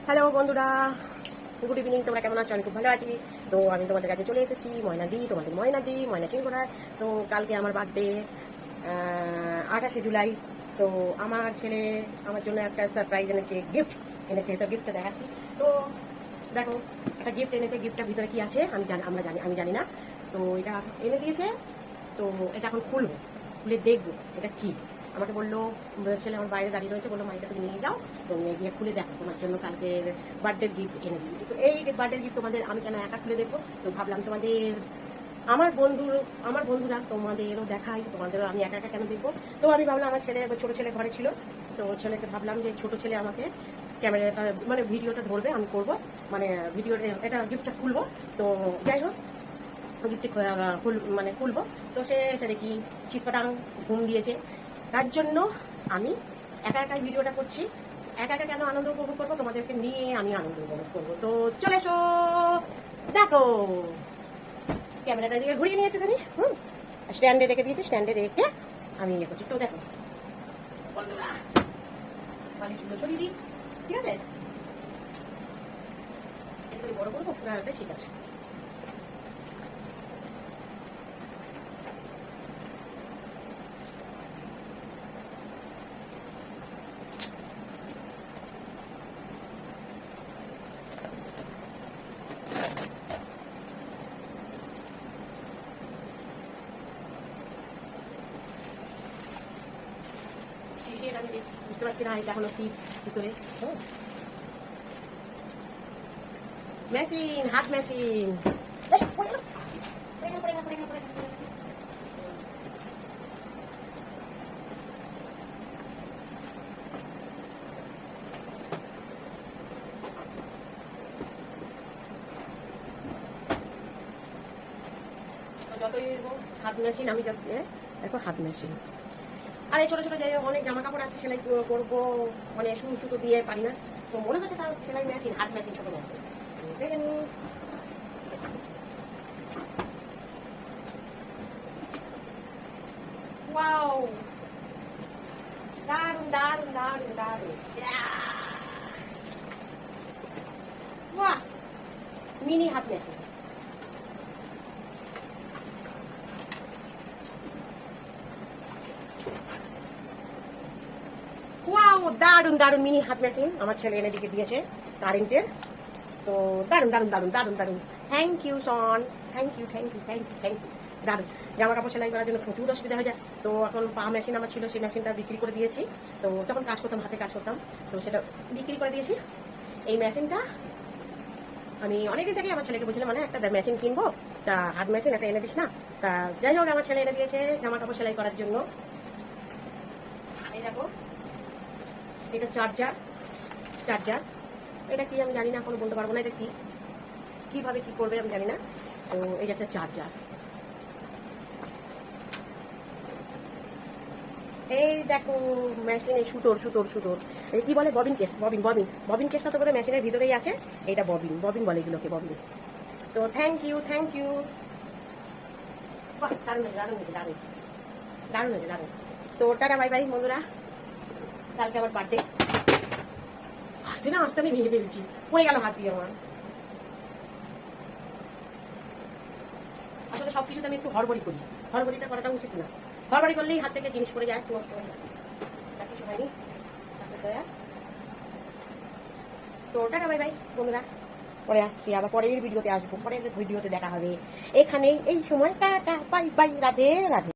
Hello বন্ধুরা, good evening. তোমরা কেমন আছো? আমি খুব ভালো আছি। তো আমি তোমাদের কাছে চলে এসেছি ময়নাদি, তোমাদের ময়নাদি, ময়না চিংড়ায়। তো কালকে আমার বার্থডে, 28শে জুলাই। তো আমার ছেলে আমার জন্য একটা সারপ্রাইজ এনেছে, গিফট এনেছে। তো গিফটটা দেখাচ্ছি। তো দেখো, একটা গিফট এনেছে। গিফটটার ভিতরে কি আছে আমি জানি না। তো এটা এনে দিয়েছে। তো এটা এখন খুলবো, খুলে দেখবো এটা কি। আমাকে বললো, ছেলে আমার বাইরে দাঁড়িয়ে রয়েছে, বললো মাইটা তুমি নিয়ে যাও, তো নিয়ে গিয়ে খুলে দেখো, তোমার জন্য কালকের বার্থডে গিফট এনে দিয়েছি। তো এই বার্থডে গিফট তোমাদের আমি কেন একা খুলে দেখবো? তো ভাবলাম তোমাদের, আমার বন্ধুরা তোমাদেরও দেখাই, তোমাদেরও আমি একা একা কেন দেখবো। তো আমি ভাবলাম, আমার ছোট ছেলে ঘরে ছিল, তো ছেলেকে ভাবলাম যে ছোট ছেলে আমাকে ক্যামেরাটা মানে ভিডিওটা ধরবে, আমি করবো, মানে ভিডিওটা এটা গিফটটা খুলবো। তো যাই হোক, গিফট মানে খুলবো। তো সে দেখি চিৎপাটাং ঘুম দিয়েছে। তার জন্য আমি একা একাই ভিডিওটা করছি। একা একা কেন আনন্দ উপভোগ করবো? তোমাদেরকে নিয়ে আমি আনন্দ উপভোগ করবো। তো চলে এসো, দেখো। ক্যামেরাটা দিকে ঘুরিয়ে নিয়ে একটুখানি স্ট্যান্ডে রেখে দিয়েছি, স্ট্যান্ডে রেখে আমি ইয়ে করছি। তো দেখো বন্ধুরা, বালিশগুলো ছড়িয়ে দিই, ঠিক আছে? একটু বড় করবো, ঠিক আছে। আমি বুঝতে পারছি না এটা এখনো কি ভিতরে। মেশিন, হাত মেশিন। যতই হাত মেশিন, আমি দেখো হাত মেশিন। আর এই ছোট ছোট যে অনেক জামা কাপড় আছে, সেলাই করবো, মানে সুতো দিয়ে পারি না। তো মনে হচ্ছে তার সেলাই মেশিন, হাত মেশিন, ছোট মেশিন। দেখে নি, ওয়াও, দারুন দারুন দারুন দারুন। বাহ, মিনি হাত মেশিন। ওয়াও, দারুন দারুন মিনি হাত মেশিন আমার ছেলে এনে দিয়েছে কারেন্টের। তো দারুন দারুন দারুন দারুন দারুন। Thank you son, thank you thank you thank you thank you. দারুন। জামা কাপড় সেলাই করার জন্য প্রচুর অসুবিধা হয়ে যায়। তো এখন পা মেশিন আমার ছিল, সেই মেশিনটা বিক্রি করে দিয়েছি। তো যখন কাজ করতাম, হাতে কাজ করতাম, তো সেটা বিক্রি করে দিয়েছি। এই মেশিনটা আমি অনেকদিন থেকে আমার ছেলেকে বলছিলাম, মানে একটা মেশিন কিনবো, তা হাত মেশিন একটা এনে দিস না। তা যাই হোক, আমার ছেলে এনে দিয়েছে জামা কাপড় সেলাই করার জন্য। এই দেখো, এটা চার্জার। চার্জার এটা কি আমি জানি না, এখনো বলতে পারবো না এটা কি, কিভাবে কি করবে আমি জানি না। তো এই একটা চার্জার। এই দেখো মেশিনে সুতোর সুতোর সুতোর, এই কি বলে, bobbin case, bobbin bobbin bobbin কেসটা তো বোধহয় মেশিনের ভিতরেই আছে। এইটা ববিন, ববিন বলে এগুলোকে, ববিন। তো থ্যাংক ইউ থ্যাংক ইউ। দারুণ হয়েছে দারুণ হয়েছে দারুণ দারুণ হয়েছে দারুণ। তো টাটা, বাই বাই বন্ধুরা, কালকে আমার বার্থডে। আসতে না আসতে আমি ভেঙে ফেলছি, পড়ে গেল হাত দিয়ে আমার। আসলে সবকিছুতে আমি একটু হড়বড়ি করি, হড়বড়িটা করাটা উচিত না। হড়বড়ি করলেই হাত থেকে জিনিস পড়ে যায়, নষ্ট হয়ে যায়। কিছু হয়নি। তো টাটা, বাই বাই বন্ধুরা, পরে আসছি, আবার পরের ভিডিওতে আসবো, পরের ভিডিওতে দেখা হবে এখানেই এই সময়। Tata, bye bye, Radhe Radhe.